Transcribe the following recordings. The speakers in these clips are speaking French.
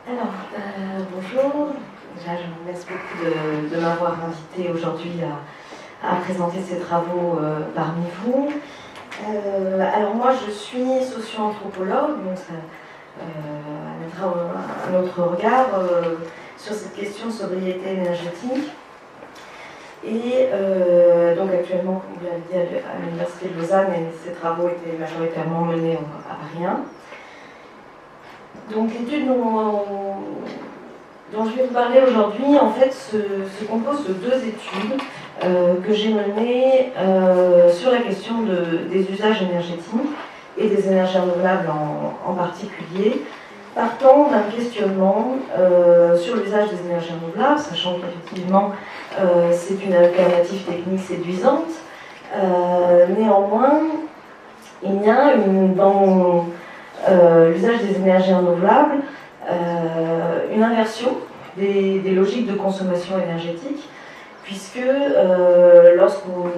Alors, bonjour. Déjà, je vous remercie beaucoup de m'avoir invité aujourd'hui à présenter ces travaux parmi vous. Alors moi, je suis socio-anthropologue, donc ça mettra un autre regard sur cette question de sobriété énergétique. Et donc actuellement, comme vous l'avez dit, à l'Université de Lausanne, et ces travaux étaient majoritairement menés à Paris. Donc l'étude dont je vais vous parler aujourd'hui, en fait, se compose de deux études que j'ai menées sur la question des usages énergétiques et des énergies renouvelables en particulier, partant d'un questionnement sur l'usage des énergies renouvelables, sachant qu'effectivement c'est une alternative technique séduisante. Néanmoins, il y a dans l'usage des énergies renouvelables, une inversion des logiques de consommation énergétique, puisque lorsqu'on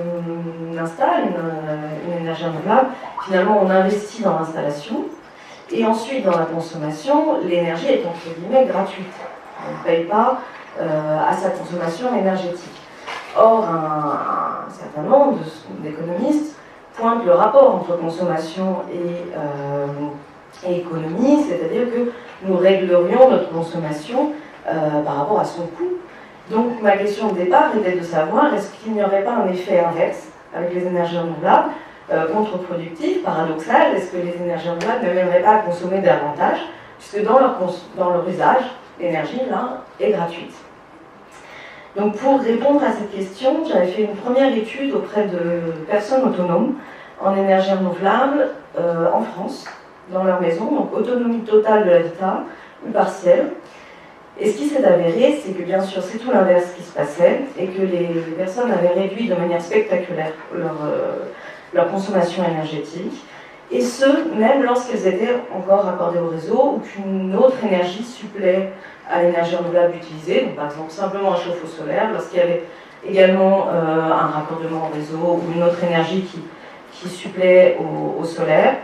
installe une énergie renouvelable, finalement on investit dans l'installation, et ensuite dans la consommation, l'énergie est entre guillemets gratuite. On ne paye pas à sa consommation énergétique. Or, un certain nombre d'économistes pointent le rapport entre consommation et économie, c'est-à-dire que nous réglerions notre consommation par rapport à son coût. Donc ma question de départ était de savoir est-ce qu'il n'y aurait pas un effet inverse avec les énergies renouvelables, contre-productif, paradoxal, est-ce que les énergies renouvelables ne mèneraient pas à consommer davantage, puisque dans leur usage, l'énergie là est gratuite. Donc pour répondre à cette question, j'avais fait une première étude auprès de personnes autonomes en énergie renouvelable en France, dans leur maison, donc autonomie totale de l'habitat ou partielle. Et ce qui s'est avéré, c'est que bien sûr c'est tout l'inverse qui se passait et que les personnes avaient réduit de manière spectaculaire leur consommation énergétique, et ce, même lorsqu'elles étaient encore raccordées au réseau ou qu'une autre énergie supplée à l'énergie renouvelable utilisée, donc par exemple simplement un chauffe-eau solaire, lorsqu'il y avait également un raccordement au réseau ou une autre énergie qui supplée au solaire.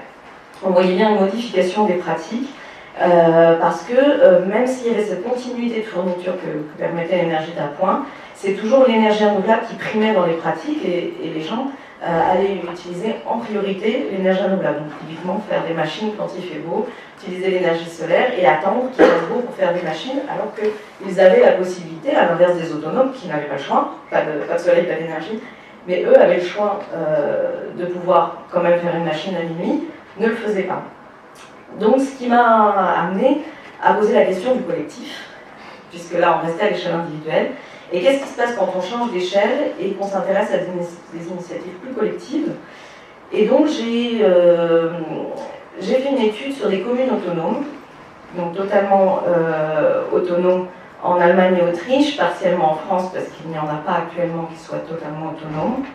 On voyait bien une modification des pratiques, parce que même s'il y avait cette continuité de fourniture que permettait l'énergie d'appoint, c'est toujours l'énergie renouvelable qui primait dans les pratiques, et les gens allaient utiliser en priorité l'énergie renouvelable. Donc typiquement faire des machines quand il fait beau, utiliser l'énergie solaire et attendre qu'il fasse beau pour faire des machines, alors qu'ils avaient la possibilité, à l'inverse des autonomes qui n'avaient pas le choix, pas de soleil, pas d'énergie, mais eux avaient le choix de pouvoir quand même faire une machine à minuit, ne le faisaient pas. Donc ce qui m'a amené à poser la question du collectif, puisque là on restait à l'échelle individuelle, et qu'est-ce qui se passe quand on change d'échelle et qu'on s'intéresse à des initiatives plus collectives. Et donc j'ai fait une étude sur des communes autonomes, donc totalement autonomes en Allemagne et Autriche, partiellement en France parce qu'il n'y en a pas actuellement qui soient totalement autonomes.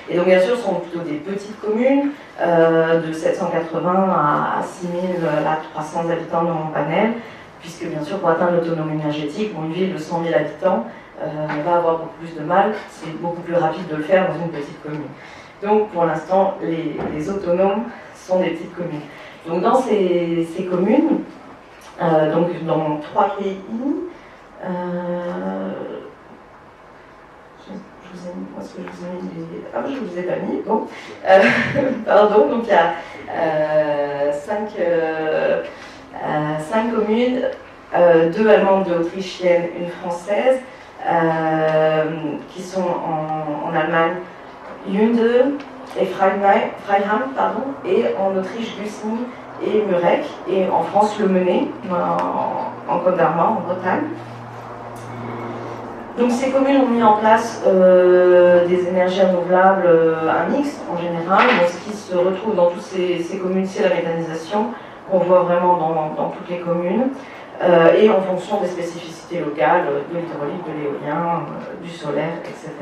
Et donc bien sûr, ce sont plutôt des petites communes, de 780 à 6000, là 300 habitants dans mon panel, puisque bien sûr, pour atteindre l'autonomie énergétique, une ville de 100 000 habitants va avoir beaucoup plus de mal, c'est beaucoup plus rapide de le faire dans une petite commune. Donc pour l'instant, les autonomes sont des petites communes. Donc dans ces communes, donc dans 3 pays, est-ce que je vous ai mis les... Ah, je ne vous ai pas mis, bon. Pardon, donc il y a 5 communes, 2 allemandes, 2 autrichiennes, une française, qui sont en Allemagne, Lunde et Freiham, pardon, et en Autriche, Gusny et Murek, et en France, Le Menet, en Côte d'Armor, en Bretagne. Donc ces communes ont mis en place des énergies renouvelables, un mix en général. Donc, ce qui se retrouve dans toutes ces communes, c'est la méthanisation, qu'on voit vraiment dans toutes les communes, et en fonction des spécificités locales, de l'hydraulique, de l'éolien, du solaire, etc.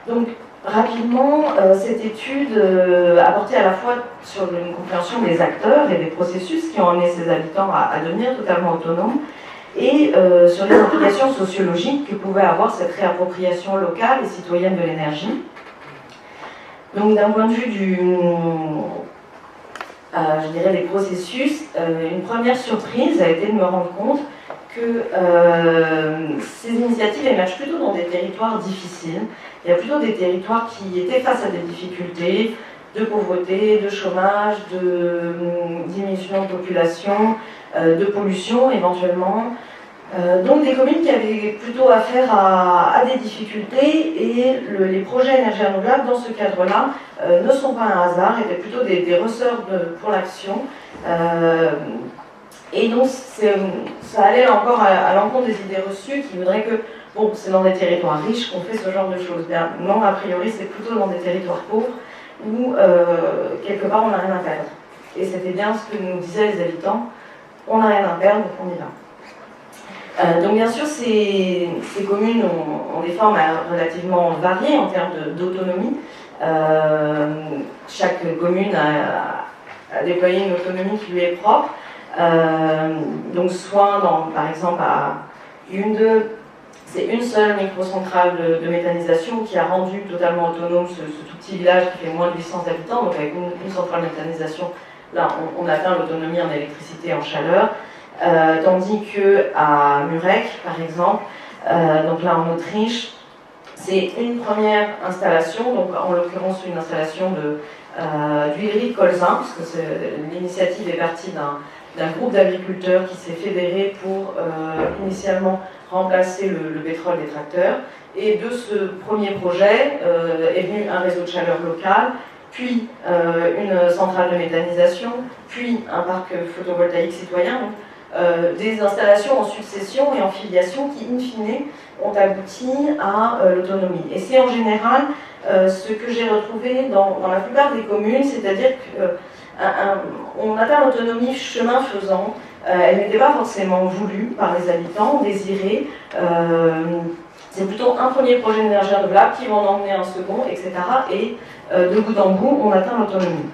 Donc rapidement, cette étude apportait à la fois sur une compréhension des acteurs et des processus qui ont amené ces habitants à devenir totalement autonomes, et sur les implications sociologiques que pouvait avoir cette réappropriation locale et citoyenne de l'énergie. Donc d'un point de vue je dirais, des processus, une première surprise a été de me rendre compte que ces initiatives émergent plutôt dans des territoires difficiles. Il y a plutôt des territoires qui étaient face à des difficultés de pauvreté, de chômage, de diminution de population, de pollution éventuellement. Donc des communes qui avaient plutôt affaire à des difficultés, et les projets énergie renouvelable dans ce cadre-là ne sont pas un hasard, étaient plutôt des ressorts pour l'action. Et donc ça allait encore à l'encontre des idées reçues qui voudraient que bon, c'est dans des territoires riches qu'on fait ce genre de choses. Bien, non, a priori c'est plutôt dans des territoires pauvres où quelque part on n'a rien à perdre. Et c'était bien ce que nous disaient les habitants, on n'a rien à perdre, donc on y va. Donc bien sûr, ces communes ont des formes relativement variées en termes d'autonomie. Chaque commune a déployé une autonomie qui lui est propre. Donc soit, par exemple, à c'est une seule microcentrale de méthanisation qui a rendu totalement autonome ce tout petit village qui fait moins de 800 habitants. Donc avec une centrale de méthanisation, là on atteint l'autonomie en électricité et en chaleur. Tandis qu'à Murek, par exemple, donc là en Autriche, c'est une première installation, donc en l'occurrence une installation d'huilerie de colza, puisque l'initiative est partie d'un groupe d'agriculteurs qui s'est fédéré pour initialement remplacer le pétrole des tracteurs. Et de ce premier projet est venu un réseau de chaleur local, puis une centrale de méthanisation, puis un parc photovoltaïque citoyen. Donc, des installations en succession et en filiation qui, in fine, ont abouti à l'autonomie. Et c'est en général ce que j'ai retrouvé dans la plupart des communes, c'est-à-dire qu'on atteint l'autonomie chemin faisant. Elle n'était pas forcément voulue par les habitants, désirée. C'est plutôt un premier projet d'énergie renouvelable qui va en emmener un second, etc. Et de bout en bout, on atteint l'autonomie.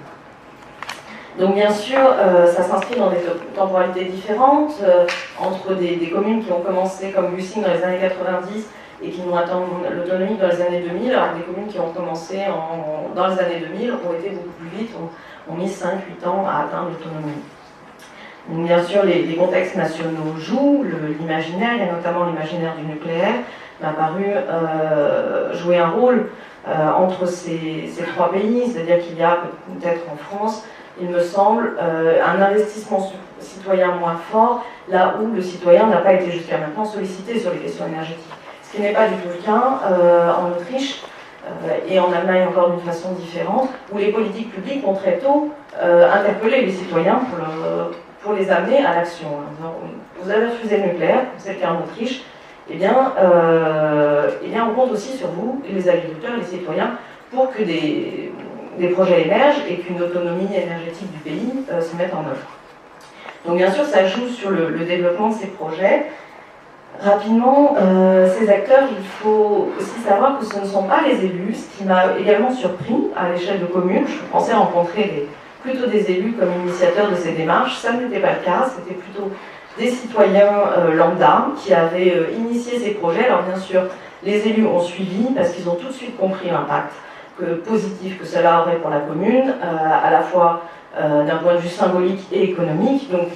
Donc bien sûr, ça s'inscrit dans des temporalités différentes, entre des communes qui ont commencé comme Lucine dans les années 90 et qui vont atteindre l'autonomie dans les années 2000, alors que des communes qui ont commencé dans les années 2000 ont été beaucoup plus vite, ont mis 5-8 ans à atteindre l'autonomie. Donc bien sûr, les contextes nationaux jouent, l'imaginaire, et notamment l'imaginaire du nucléaire, m'a paru jouer un rôle entre ces trois pays, c'est-à-dire qu'il y a peut-être en France, il me semble, un investissement citoyen moins fort, là où le citoyen n'a pas été jusqu'à maintenant sollicité sur les questions énergétiques. Ce qui n'est pas du tout le cas en Autriche et en Allemagne encore d'une façon différente, où les politiques publiques ont très tôt interpellé les citoyens pour les amener à l'action. Vous avez refusé le nucléaire, c'est le cas en Autriche, eh bien on compte aussi sur vous, les agriculteurs et les citoyens, pour que des projets émergent et qu'une autonomie énergétique du pays se mette en œuvre. Donc bien sûr, ça joue sur le développement de ces projets. Rapidement, ces acteurs, il faut aussi savoir que ce ne sont pas les élus, ce qui m'a également surpris à l'échelle de communes. Je pensais rencontrer plutôt des élus comme initiateurs de ces démarches. Ça n'était pas le cas, c'était plutôt des citoyens lambda qui avaient initié ces projets. Alors bien sûr, les élus ont suivi parce qu'ils ont tout de suite compris l'impact positif que cela aurait pour la commune, à la fois d'un point de vue symbolique et économique. Donc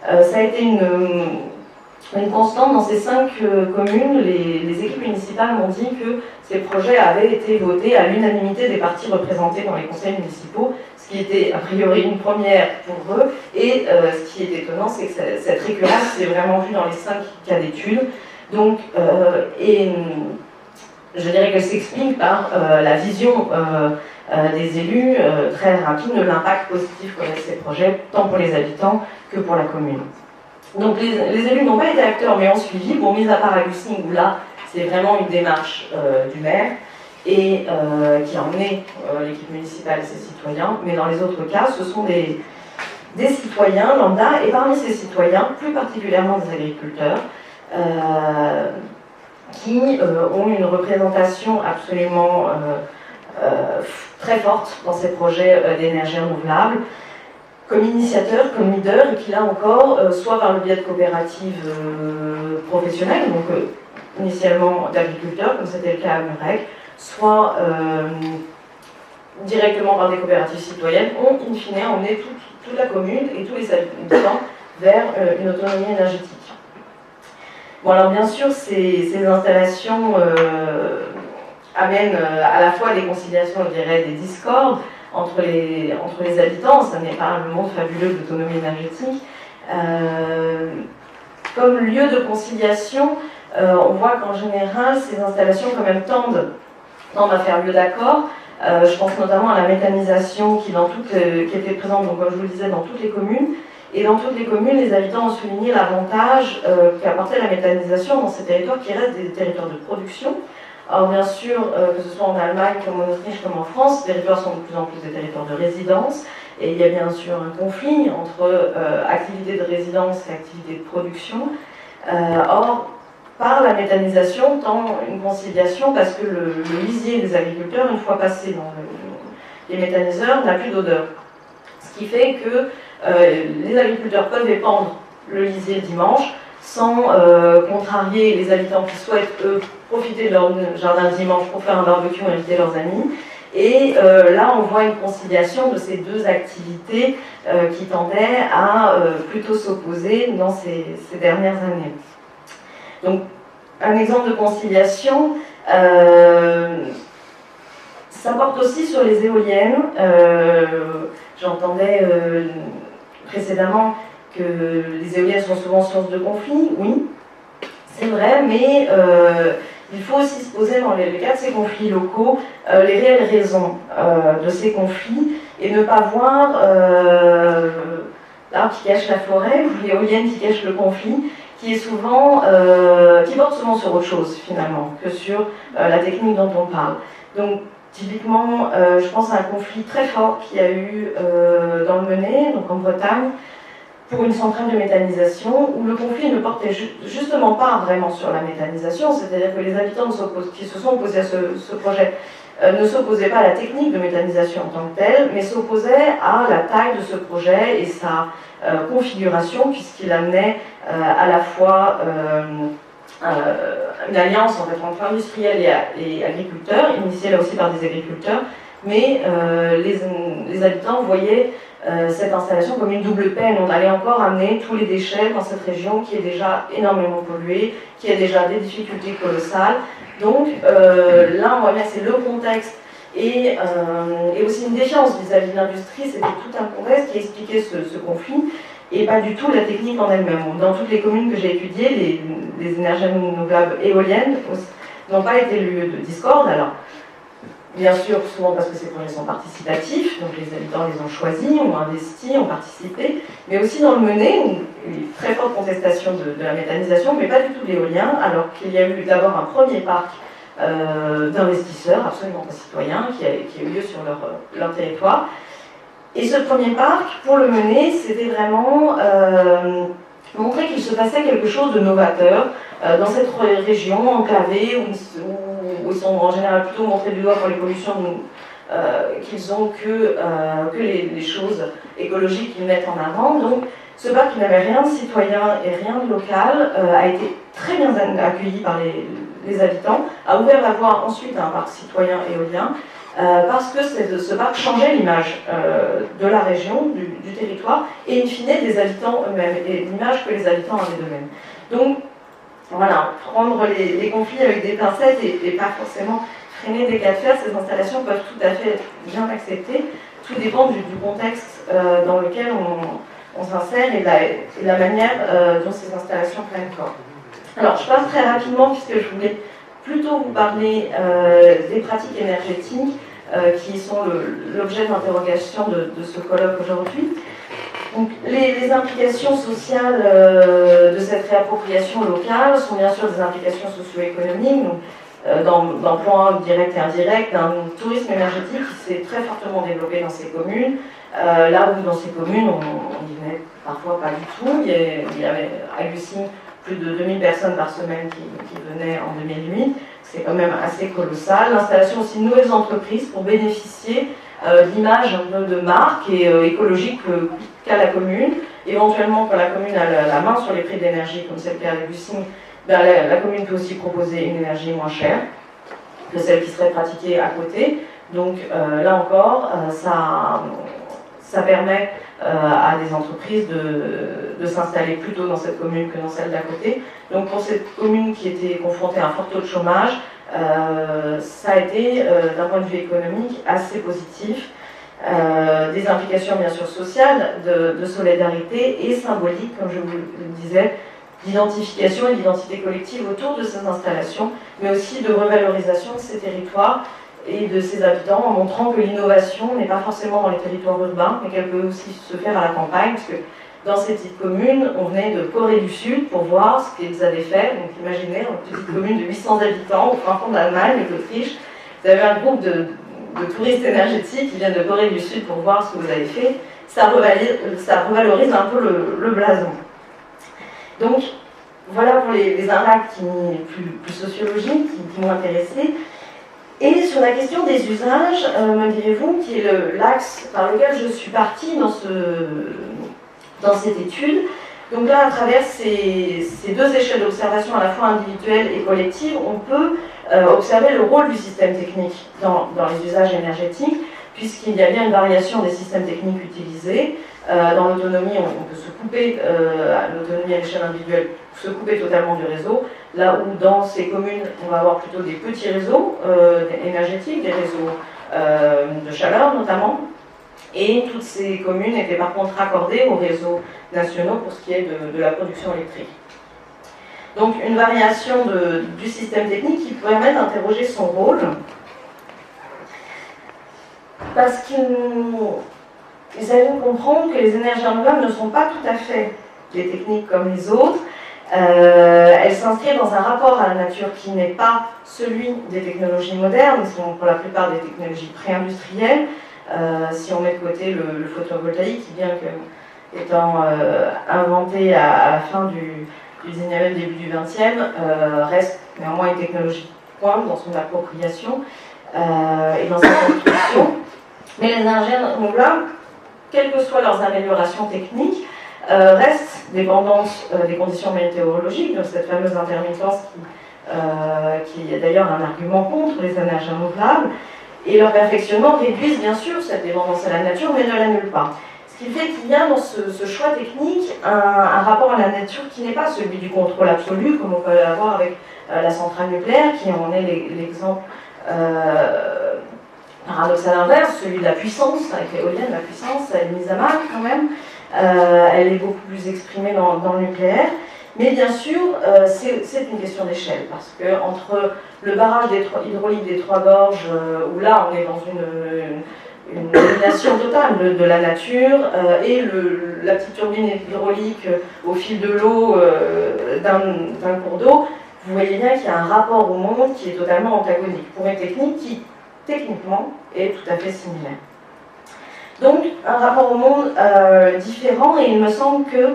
ça a été une constante dans ces 5 communes. Les équipes municipales m'ont dit que ces projets avaient été votés à l'unanimité des partis représentés dans les conseils municipaux, ce qui était a priori une première pour eux. Et ce qui est étonnant, c'est que cette récurrence s'est vraiment vue dans les 5 cas d'études. Donc, je dirais qu'elle s'explique par la vision des élus très rapide de l'impact positif qu'auraient ces projets, tant pour les habitants que pour la commune. Donc les élus n'ont pas été acteurs, mais ont suivi, bon, mis à part à Lucine, où là, c'est vraiment une démarche du maire, et qui a emmené l'équipe municipale et ses citoyens, mais dans les autres cas, ce sont des citoyens lambda, et parmi ces citoyens, plus particulièrement des agriculteurs, qui ont une représentation absolument très forte dans ces projets d'énergie renouvelable, comme initiateurs, comme leaders, et qui là encore, soit par le biais de coopératives professionnelles, donc initialement d'agriculteurs, comme c'était le cas à Murek, soit directement par des coopératives citoyennes, ont in fine emmené toute la commune et tous les habitants vers une autonomie énergétique. Bon, alors bien sûr, ces installations amènent à la fois des conciliations, je dirais, des discordes entre les habitants. Ça n'est pas le monde fabuleux de l'autonomie énergétique. Comme lieu de conciliation, on voit qu'en général, ces installations quand même tendent à faire lieu d'accord. Je pense notamment à la méthanisation qui était présente, donc, comme je vous le disais, dans toutes les communes. Et dans toutes les communes, les habitants ont souligné l'avantage qu'apportait la méthanisation dans ces territoires qui restent des territoires de production. Alors bien sûr, que ce soit en Allemagne, comme en Autriche, comme en France, les territoires sont de plus en plus des territoires de résidence. Et il y a bien sûr un conflit entre activité de résidence et activité de production. Or, par la méthanisation, tend une conciliation parce que le lisier des agriculteurs, une fois passé dans les méthaniseurs, n'a plus d'odeur. Ce qui fait que les agriculteurs peuvent épandre le lisier le dimanche sans contrarier les habitants qui souhaitent, eux, profiter de leur jardin le dimanche pour faire un barbecue et inviter leurs amis. Et là, on voit une conciliation de ces deux activités qui tendaient à plutôt s'opposer dans ces dernières années. Donc, un exemple de conciliation, ça porte aussi sur les éoliennes. J'entendais précédemment que les éoliennes sont souvent source de conflits. Oui, c'est vrai, mais il faut aussi se poser dans le cas de ces conflits locaux les réelles raisons de ces conflits et ne pas voir l'arbre qui cache la forêt ou l'éolienne qui cache le conflit, qui porte souvent sur autre chose finalement que sur la technique dont on parle. Donc typiquement, je pense à un conflit très fort qu'il y a eu dans le Mené, donc en Bretagne, pour une centrale de méthanisation, où le conflit ne portait justement pas vraiment sur la méthanisation, c'est-à-dire que les habitants qui se sont opposés à ce projet ne s'opposaient pas à la technique de méthanisation en tant que telle, mais s'opposaient à la taille de ce projet et sa configuration, puisqu'il amenait à la fois une alliance en fait, entre industriels et agriculteurs, initiée là aussi par des agriculteurs, mais les habitants voyaient cette installation comme une double peine. On allait encore amener tous les déchets dans cette région qui est déjà énormément polluée, qui a déjà des difficultés colossales. Donc là, on voit bien que c'est le contexte et aussi une défiance vis-à-vis de l'industrie. C'était tout un contexte qui expliquait ce conflit et pas du tout la technique en elle-même. Dans toutes les communes que j'ai étudiées, les énergies renouvelables éoliennes n'ont pas été lieu de discorde. Alors, bien sûr, souvent parce que ces projets sont participatifs, donc les habitants les ont choisis, ont investi, ont participé, mais aussi dans le Mené, une très forte contestation de la méthanisation, mais pas du tout de l'éolien, alors qu'il y a eu d'abord un premier parc d'investisseurs, absolument pas citoyens, qui a eu lieu sur leur territoire. Et ce premier parc, pour le Mené, c'était vraiment montrer qu'il se passait quelque chose de novateur dans cette région enclavée où ils sont en général plutôt montrés du doigt pour les pollutions qu'ils ont que les choses écologiques qu'ils mettent en avant. Donc ce parc qui n'avait rien de citoyen et rien de local a été très bien accueilli par les habitants, a ouvert la voie ensuite à un parc citoyen éolien, parce que ce parc changeait l'image de la région, du territoire, et in fine des habitants eux-mêmes, et l'image que les habitants avaient d'eux-mêmes. Donc, voilà, prendre les conflits avec des pincettes et pas forcément freiner des cas de fer, ces installations peuvent tout à fait être bien acceptées. Tout dépend du contexte dans lequel on s'insère et de la manière dont ces installations prennent corps. Alors, je passe très rapidement puisque je voulais plutôt vous parler des pratiques énergétiques qui sont l'objet d'interrogation de ce colloque aujourd'hui. Donc, les implications sociales de cette réappropriation locale sont bien sûr des implications socio-économiques, d'emplois directs et indirects, d'un tourisme énergétique qui s'est très fortement développé dans ces communes, là où dans ces communes on n'y venait parfois pas du tout. Il y avait à Lucines plus de 2000 personnes par semaine qui venaient en 2008, c'est quand même assez colossal. L'installation aussi de nouvelles entreprises pour bénéficier d'image un peu de marque et écologique qu'a la commune. Éventuellement, quand la commune a la main sur les prix d'énergie, comme c'est le cas avec Lucines, la commune peut aussi proposer une énergie moins chère que celle qui serait pratiquée à côté, Donc là encore, ça permet à des entreprises de s'installer plutôt dans cette commune que dans celle d'à côté. Donc pour cette commune qui était confrontée à un fort taux de chômage, ça a été, d'un point de vue économique, assez positif. Des implications bien sûr sociales, de solidarité et symboliques, comme je vous le disais, d'identification et d'identité collective autour de ces installations, mais aussi de revalorisation de ces territoires et de ses habitants, en montrant que l'innovation n'est pas forcément dans les territoires urbains, mais qu'elle peut aussi se faire à la campagne, parce que dans ces petites communes, on venait de Corée du Sud pour voir ce qu'ils avaient fait. Donc imaginez, une petite commune de 800 habitants, au fin fond d'Allemagne et d'Autriche, vous avez un groupe de touristes énergétiques qui viennent de Corée du Sud pour voir ce que vous avez fait. Ça revalorise un peu le blason. Donc voilà pour les impacts plus sociologiques qui m'ont intéressé. Et sur la question des usages, me direz-vous, qui est l'axe par lequel je suis partie dans cette étude. Donc là, à travers ces deux échelles d'observation, à la fois individuelle et collective, on peut observer le rôle du système technique dans les usages énergétiques, puisqu'il y a bien une variation des systèmes techniques utilisés. Dans l'autonomie, on peut se couper, l'autonomie à l'échelle individuelle, se couper totalement du réseau, là où dans ces communes, on va avoir plutôt des petits réseaux énergétiques, des réseaux de chaleur notamment, et toutes ces communes étaient par contre raccordées aux réseaux nationaux pour ce qui est de la production électrique. Donc une variation du système technique qui permet d'interroger son rôle, parce qu'ils allaient comprendre que les énergies renouvelables ne sont pas tout à fait des techniques comme les autres. Elles s'inscrivent dans un rapport à la nature qui n'est pas celui des technologies modernes, qui sont pour la plupart des technologies pré-industrielles. Si on met de côté le photovoltaïque, qui bien que étant inventé à la fin du 19e, début du 20e, reste néanmoins une technologie pointe dans son appropriation et dans sa construction. Mais les énergies renouvelables, quelles que soient leurs améliorations techniques, restent dépendantes des conditions météorologiques, de cette fameuse intermittence qui est d'ailleurs un argument contre les énergies renouvelables, et leur perfectionnement réduisent bien sûr cette dépendance à la nature, mais ne l'annulent pas. Ce qui fait qu'il y a dans ce choix technique un rapport à la nature qui n'est pas celui du contrôle absolu, comme on peut l'avoir avec la centrale nucléaire, qui en est l'exemple paradoxal inverse, celui de la puissance. Avec l'éolienne, la puissance, elle est mise à mal quand même. Elle est beaucoup plus exprimée dans le nucléaire. Mais bien sûr, c'est une question d'échelle, parce que entre le barrage hydraulique des Trois Gorges, où là on est dans une domination totale de la nature, et la petite turbine hydraulique au fil de l'eau d'un cours d'eau, vous voyez bien qu'il y a un rapport au monde qui est totalement antagonique, pour une technique qui, techniquement, est tout à fait similaire. Donc, un rapport au monde différent, et il me semble que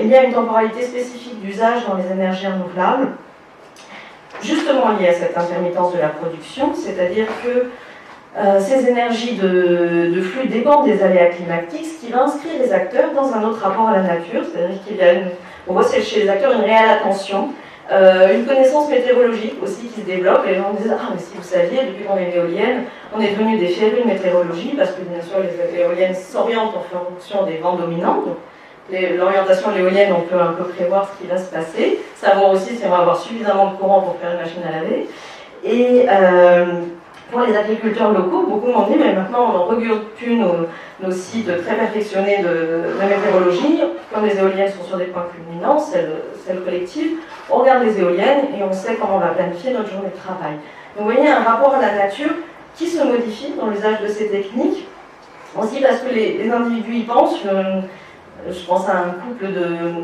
il y a une temporalité spécifique d'usage dans les énergies renouvelables, justement liée à cette intermittence de la production, c'est-à-dire que ces énergies de flux dépendent des aléas climatiques, ce qui va inscrire les acteurs dans un autre rapport à la nature, c'est-à-dire qu'il y a on voit chez les acteurs une réelle attention, une connaissance météorologique aussi qui se développe, et les gens disent « Ah, mais si vous saviez, depuis qu'on est éolienne, on est devenu des férus de météorologie, parce que bien sûr les éoliennes s'orientent en fonction des vents dominants. » L'orientation de l'éolienne, on peut un peu prévoir ce qui va se passer, savoir aussi si on va avoir suffisamment de courant pour faire une machine à laver. Et pour les agriculteurs locaux, beaucoup m'ont dit, mais maintenant on ne regarde plus nos sites très perfectionnés de météorologie, comme les éoliennes sont sur des points culminants, celles collectives, on regarde les éoliennes et on sait comment on va planifier notre journée de travail. Donc vous voyez un rapport à la nature qui se modifie dans l'usage de ces techniques, aussi parce que les individus y pensent. Je pense à un couple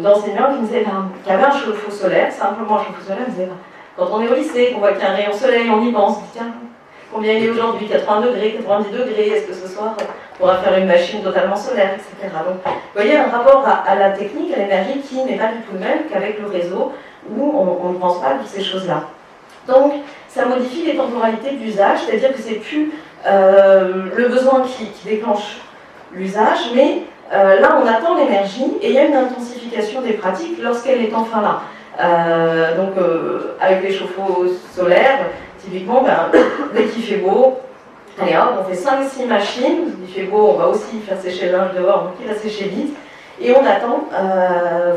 d'enseignants qui me disaient qu'il y avait un chauffe-eau solaire, simplement un chauffe-eau solaire, ils me disaient quand on est au lycée, qu'on voit qu'il y a un rayon soleil, on y pense, on se dit tiens, combien il est aujourd'hui, 80 degrés, 90 degrés, est-ce que ce soir on pourra faire une machine totalement solaire, etc. Donc vous voyez un rapport à la technique, à l'énergie qui n'est pas du tout le même qu'avec le réseau, où on ne pense pas à toutes ces choses-là. Donc ça modifie les temporalités d'usage, c'est-à-dire que c'est plus le besoin qui déclenche l'usage, mais là, on attend l'énergie et il y a une intensification des pratiques lorsqu'elle est enfin là. Avec les chauffe-eau solaires, typiquement, dès qu'il fait beau, allez hop, on fait 5-6 machines, il fait beau, on va aussi faire sécher le linge dehors, donc il va sécher vite, et on attend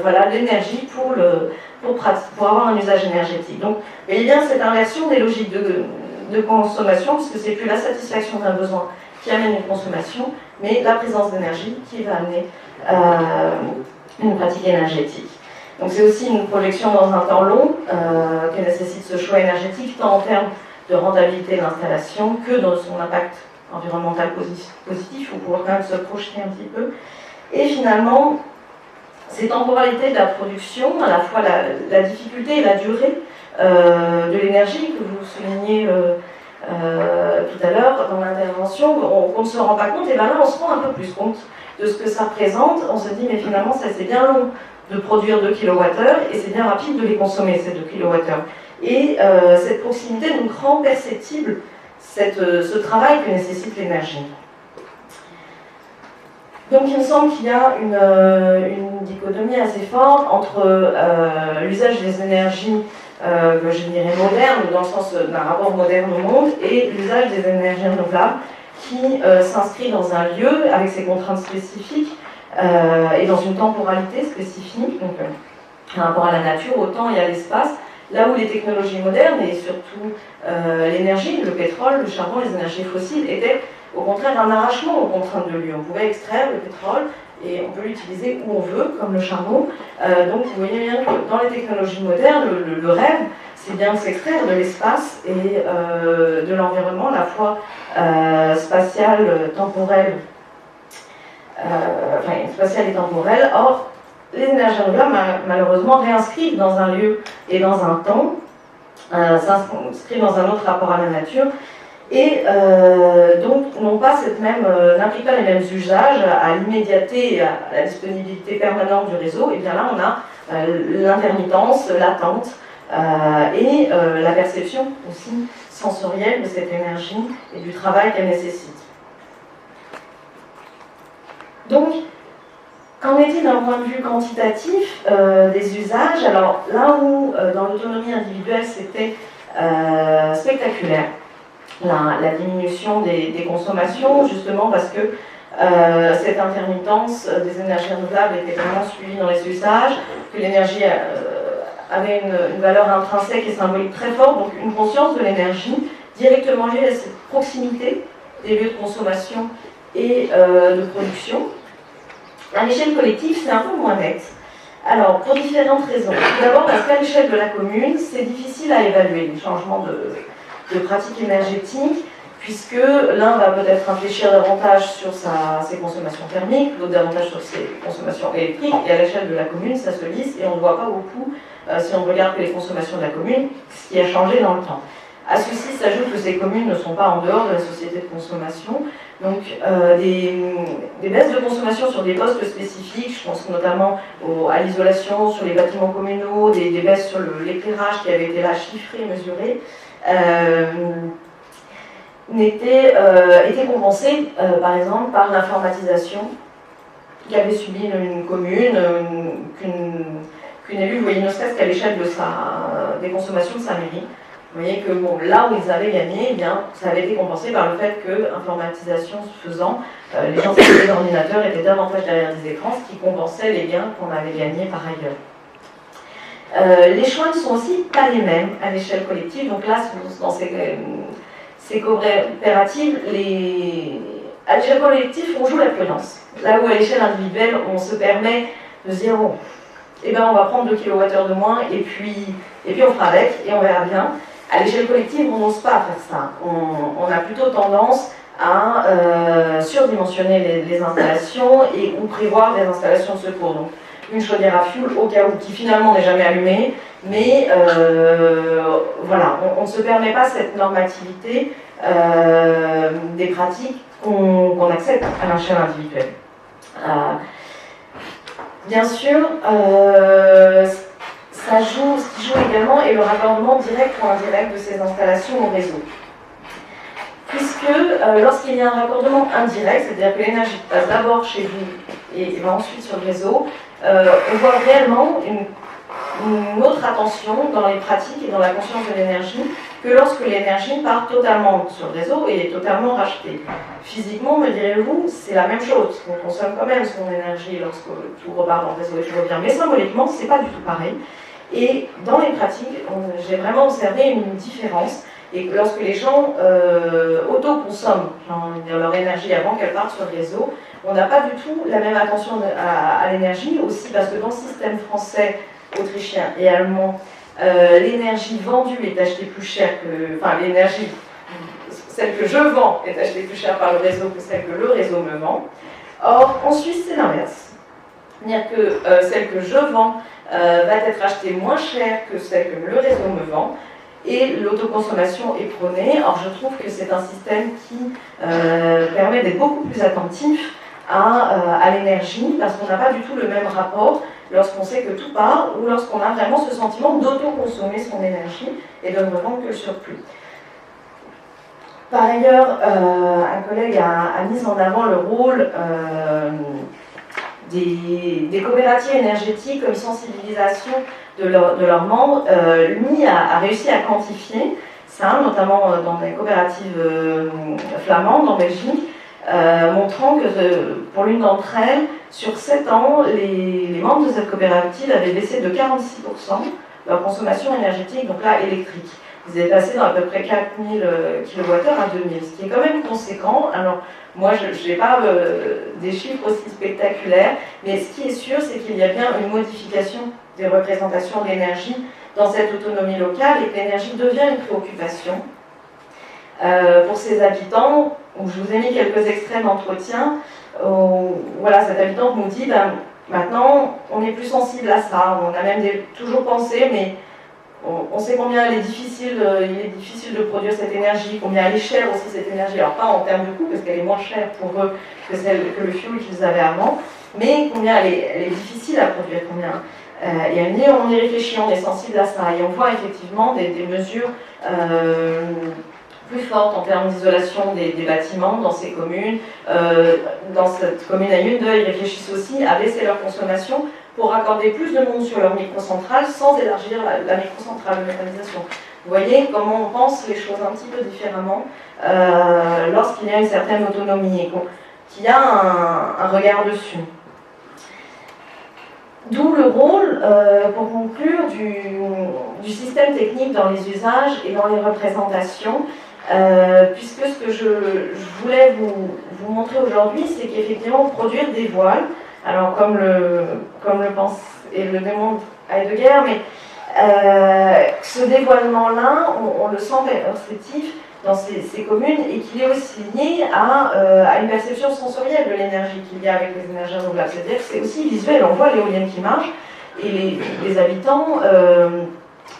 voilà, l'énergie pour avoir un usage énergétique. Donc, vous voyez bien cette inversion des logiques de consommation, puisque c'est plus la satisfaction d'un besoin qui amène une consommation, mais la présence d'énergie qui va amener une pratique énergétique. Donc c'est aussi une projection dans un temps long qui nécessite ce choix énergétique, tant en termes de rentabilité de l'installation que dans son impact environnemental positif, il faut pouvoir quand même se projeter un petit peu. Et finalement, ces temporalités de la production, à la fois la difficulté et la durée de l'énergie que vous soulignez tout à l'heure dans l'intervention, on ne se rend pas compte, et bien là on se rend un peu plus compte de ce que ça représente. On se dit mais finalement ça c'est bien long de produire 2 kWh et c'est bien rapide de les consommer ces 2 kWh. Et cette proximité donc rend perceptible ce travail que nécessite l'énergie. Donc il me semble qu'il y a une dichotomie assez forte entre l'usage des énergies que je dirais modernes, dans le sens d'un rapport moderne au monde, et l'usage des énergies renouvelables qui s'inscrit dans un lieu avec ses contraintes spécifiques et dans une temporalité spécifique, donc par rapport à la nature, au temps et à l'espace, là où les technologies modernes et surtout l'énergie, le pétrole, le charbon, les énergies fossiles étaient au contraire un arrachement aux contraintes de lieu. On pouvait extraire le pétrole et on peut l'utiliser où on veut, comme le charbon. Donc vous voyez bien que dans les technologies modernes, le rêve, c'est bien de s'extraire de l'espace et de l'environnement, à la fois spatial, temporel, spatial et temporel. Or, les énergies renouvelables, malheureusement, réinscrivent dans un lieu et dans un temps, s'inscrivent dans un autre rapport à la nature, et donc n'impliquent pas les mêmes usages à l'immédiateté et à la disponibilité permanente du réseau. Et bien là, on a l'intermittence, l'attente et la perception aussi sensorielle de cette énergie et du travail qu'elle nécessite. Donc, qu'en est-il d'un point de vue quantitatif des usages? Alors là où dans l'autonomie individuelle c'était spectaculaire, la diminution des consommations, justement parce que cette intermittence des énergies renouvelables était vraiment suivie dans les usages, que l'énergie avait une valeur intrinsèque et symbolique très forte, donc une conscience de l'énergie directement liée à cette proximité des lieux de consommation et de production. À l'échelle collective, c'est un peu moins net. Alors, pour différentes raisons. Tout d'abord, parce qu'à l'échelle de la commune, c'est difficile à évaluer les changements de pratiques énergétiques, puisque l'un va peut-être réfléchir davantage sur ses consommations thermiques, l'autre davantage sur ses consommations électriques, et à l'échelle de la commune, ça se lisse, et on ne voit pas beaucoup, si on regarde que les consommations de la commune, ce qui a changé dans le temps. À ceci s'ajoute que ces communes ne sont pas en dehors de la société de consommation, donc des baisses de consommation sur des postes spécifiques, je pense notamment à l'isolation sur les bâtiments communaux, des baisses sur l'éclairage qui avait été là chiffré, mesuré, étaient compensées par exemple par l'informatisation qu'avait subi une commune, qu'une élue, vous voyez, ne serait-ce qu'à l'échelle des consommations de sa mairie. Vous voyez que bon, là où ils avaient gagné, eh bien, ça avait été compensé par le fait que, informatisation faisant, les gens qui avaient des ordinateurs étaient davantage derrière des écrans, ce qui compensait les gains qu'on avait gagnés par ailleurs. Les choix ne sont aussi pas les mêmes à l'échelle collective. Donc là, dans ces coopératives, à l'échelle collective, on joue la prudence. Là où à l'échelle individuelle, on se permet de se dire, bon, eh ben, on va prendre 2 kWh de moins et puis on fera avec et on verra bien. À l'échelle collective, on n'ose pas faire ça. On a plutôt tendance à surdimensionner les installations ou prévoir des installations de secours. Donc, une chaudière à fioul au cas où, qui finalement n'est jamais allumée, mais voilà, on ne se permet pas cette normativité des pratiques qu'on accepte à l'échelle individuelle. Bien sûr, ce qui joue également est le raccordement direct ou indirect de ces installations au réseau. Puisque lorsqu'il y a un raccordement indirect, c'est-à-dire que l'énergie passe d'abord chez vous et va ensuite sur le réseau, on voit réellement une autre attention dans les pratiques et dans la conscience de l'énergie que lorsque l'énergie part totalement sur le réseau et est totalement rachetée. Physiquement, me direz-vous, c'est la même chose. On consomme quand même son énergie lorsque tout repart dans le réseau et tout revient. Mais symboliquement, c'est pas du tout pareil. Et dans les pratiques, j'ai vraiment observé une différence. Et lorsque les gens auto-consomment leur énergie avant qu'elle parte sur le réseau, on n'a pas du tout la même attention à l'énergie, aussi parce que dans le système français, autrichien et allemand, l'énergie vendue est achetée plus cher que... Enfin, l'énergie, celle que je vends est achetée plus cher par le réseau que celle que le réseau me vend. Or, en Suisse, c'est l'inverse. C'est-à-dire que celle que je vends va être achetée moins cher que celle que le réseau me vend. Et l'autoconsommation est prônée. Or, je trouve que c'est un système qui permet d'être beaucoup plus attentif à l'énergie, parce qu'on n'a pas du tout le même rapport lorsqu'on sait que tout part, ou lorsqu'on a vraiment ce sentiment d'autoconsommer son énergie et de ne revendre que le surplus. Par ailleurs, un collègue a mis en avant le rôle des coopératives énergétiques comme sensibilisation de leurs membres. Lui a réussi à quantifier ça, notamment dans des coopératives flamandes en Belgique, montrant que pour l'une d'entre elles, sur 7 ans, les membres de cette coopérative avaient baissé de 46% leur consommation énergétique, donc là électrique. Ils avaient passé dans à peu près 4000 kWh à 2000, ce qui est quand même conséquent. Alors, moi, je n'ai pas des chiffres aussi spectaculaires, mais ce qui est sûr, c'est qu'il y a bien une modification des représentations de l'énergie dans cette autonomie locale et que l'énergie devient une préoccupation. Pour ces habitants, où je vous ai mis quelques extraits d'entretien, voilà, cette habitante nous dit ben, maintenant on est plus sensible à ça, on a même toujours pensé, mais on sait combien il est difficile de produire cette énergie, combien elle est chère aussi cette énergie, alors pas en termes de coût, parce qu'elle est moins chère pour eux que le fuel qu'ils avaient avant, mais combien elle est difficile à produire, combien. Et elle dit on y réfléchit, on est sensible à ça, et on voit effectivement des mesures plus fortes en termes d'isolation des bâtiments dans ces communes. Dans cette commune à Yunde, ils réfléchissent aussi à baisser leur consommation pour accorder plus de monde sur leur microcentrale sans élargir la microcentrale de méthanisation. Vous voyez comment on pense les choses un petit peu différemment lorsqu'il y a une certaine autonomie et qu'il y a un regard dessus. D'où le rôle, pour conclure, du système technique dans les usages et dans les représentations, puisque ce que je voulais vous montrer aujourd'hui, c'est qu'effectivement, produire des voiles, alors comme le pense et le démontre Heidegger, mais ce dévoilement-là, on le sent perceptif dans ces communes et qu'il est aussi lié à une perception sensorielle de l'énergie qu'il y a avec les énergies renouvelables. C'est-à-dire que c'est aussi visuel, on voit l'éolienne qui marche et les habitants,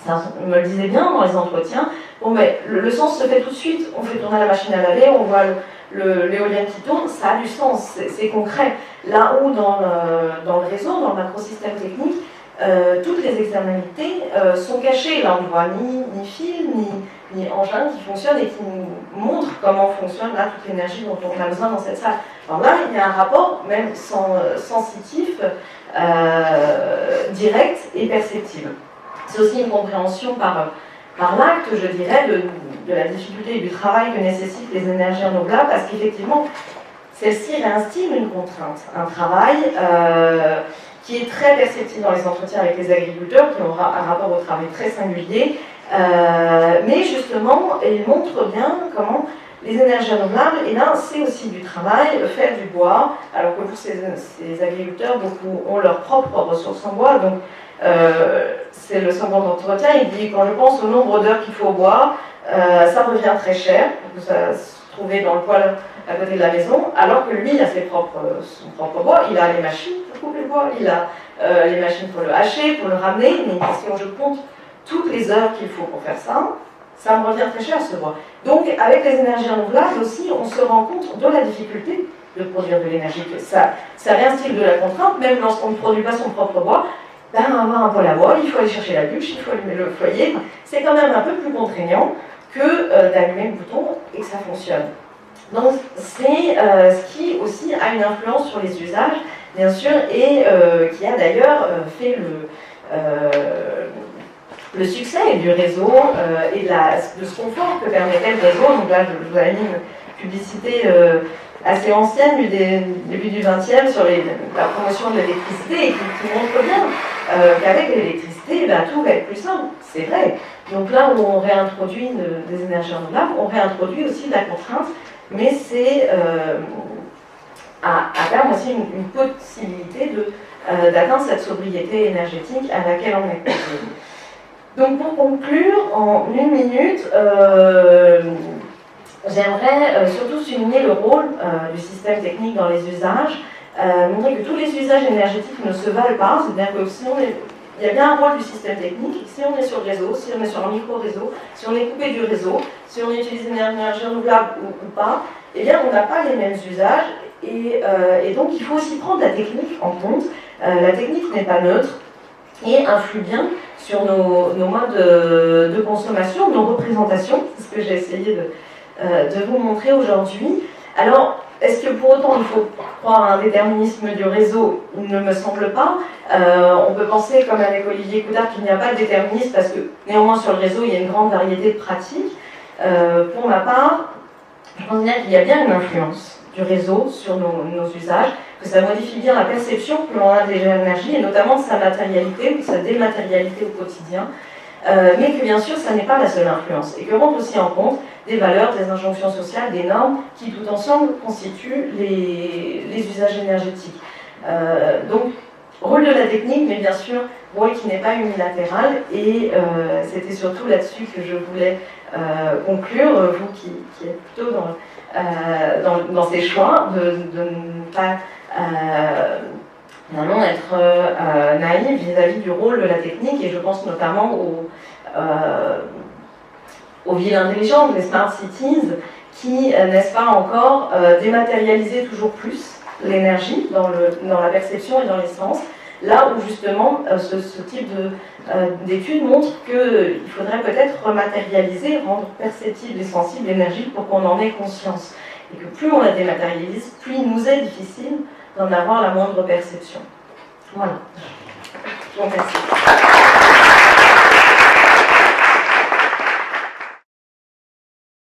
ça me le disait bien dans les entretiens, bon, mais le sens se fait tout de suite, on fait tourner la machine à laver, on voit l'éolienne qui tourne, ça a du sens, c'est concret. Là où dans le réseau, dans le macrosystème technique, toutes les externalités sont cachées. Là, on ne voit ni fil, ni engin qui fonctionne et qui nous montre comment fonctionne là toute l'énergie dont on a besoin dans cette salle. Alors là, il y a un rapport même sensitif, direct et perceptible. C'est aussi une compréhension par l'acte, je dirais, de la difficulté et du travail que nécessitent les énergies renouvelables, parce qu'effectivement, celle-ci réinstille une contrainte, un travail qui est très perceptible dans les entretiens avec les agriculteurs, qui ont un rapport au travail très singulier, mais justement, il montre bien comment les énergies renouvelables, et là, c'est aussi du travail, faire du bois, alors que pour ces agriculteurs, beaucoup ont leurs propres ressources en bois, donc c'est le second entretien, il dit, quand je pense au nombre d'heures qu'il faut au bois, ça revient très cher, parce que ça se trouvait dans le poêle à côté de la maison, alors que lui, il a son propre bois, il a les machines pour couper le bois, il a les machines pour le hacher, pour le ramener, mais si je compte toutes les heures qu'il faut pour faire ça, ça me revient très cher ce bois. Donc avec les énergies renouvelables aussi, on se rend compte de la difficulté de produire de l'énergie. Ça réinstille de la contrainte, même lorsqu'on ne produit pas son propre bois, ben, avoir un poêle à bois, il faut aller chercher la bûche, il faut allumer le foyer, c'est quand même un peu plus contraignant que d'allumer le bouton et que ça fonctionne. Donc c'est ce qui aussi a une influence sur les usages, bien sûr, et qui a d'ailleurs fait le succès du réseau et de ce confort que permettait le réseau. Donc là, je vous avais mis une publicité assez ancienne du début du XXe sur la promotion de l'électricité et qui montre bien qu'avec l'électricité, tout va être plus simple. C'est vrai. Donc là où on réintroduit des énergies renouvelables, on réintroduit aussi de la contrainte, mais c'est à terme aussi une possibilité d'atteindre cette sobriété énergétique à laquelle on est conduit. Donc pour conclure, en une minute, j'aimerais surtout souligner le rôle du système technique dans les usages, montrer que tous les usages énergétiques ne se valent pas, c'est-à-dire que si il y a bien un rôle du système technique, si on est sur le réseau, si on est sur un micro-réseau, si on est coupé du réseau, si on utilise une énergie renouvelable ou pas, eh bien on n'a pas les mêmes usages et donc il faut aussi prendre la technique en compte. La technique n'est pas neutre et influe bien sur nos modes de consommation, nos représentations, c'est ce que j'ai essayé de vous montrer aujourd'hui. Alors, est-ce que pour autant il faut croire à un déterminisme du réseau? Il ne me semble pas. On peut penser, comme avec Olivier Coudard, qu'il n'y a pas de déterminisme parce que néanmoins sur le réseau il y a une grande variété de pratiques. Pour ma part, je pense bien qu'il y a bien une influence du réseau sur nos usages, que ça modifie bien la perception que l'on a des énergies et notamment de sa matérialité ou de sa dématérialité au quotidien. Mais que bien sûr, ça n'est pas la seule influence, et que rentre aussi en compte des valeurs, des injonctions sociales, des normes qui tout ensemble constituent les usages énergétiques. Donc, rôle de la technique, mais bien sûr, rôle qui n'est pas unilatéral, et c'était surtout là-dessus que je voulais conclure, vous qui êtes plutôt dans ces choix, de ne pas finalement être naïf vis-à-vis du rôle de la technique, et je pense notamment aux villes intelligentes, les smart cities, qui, n'est-ce pas encore, dématérialiser toujours plus l'énergie dans la perception et dans les sens, là où justement ce type d'études montre qu'il faudrait peut-être rematérialiser, rendre perceptible et sensible l'énergie pour qu'on en ait conscience. Et que plus on la dématérialise, plus il nous est difficile d'en avoir la moindre perception. Voilà. Je vous remercie.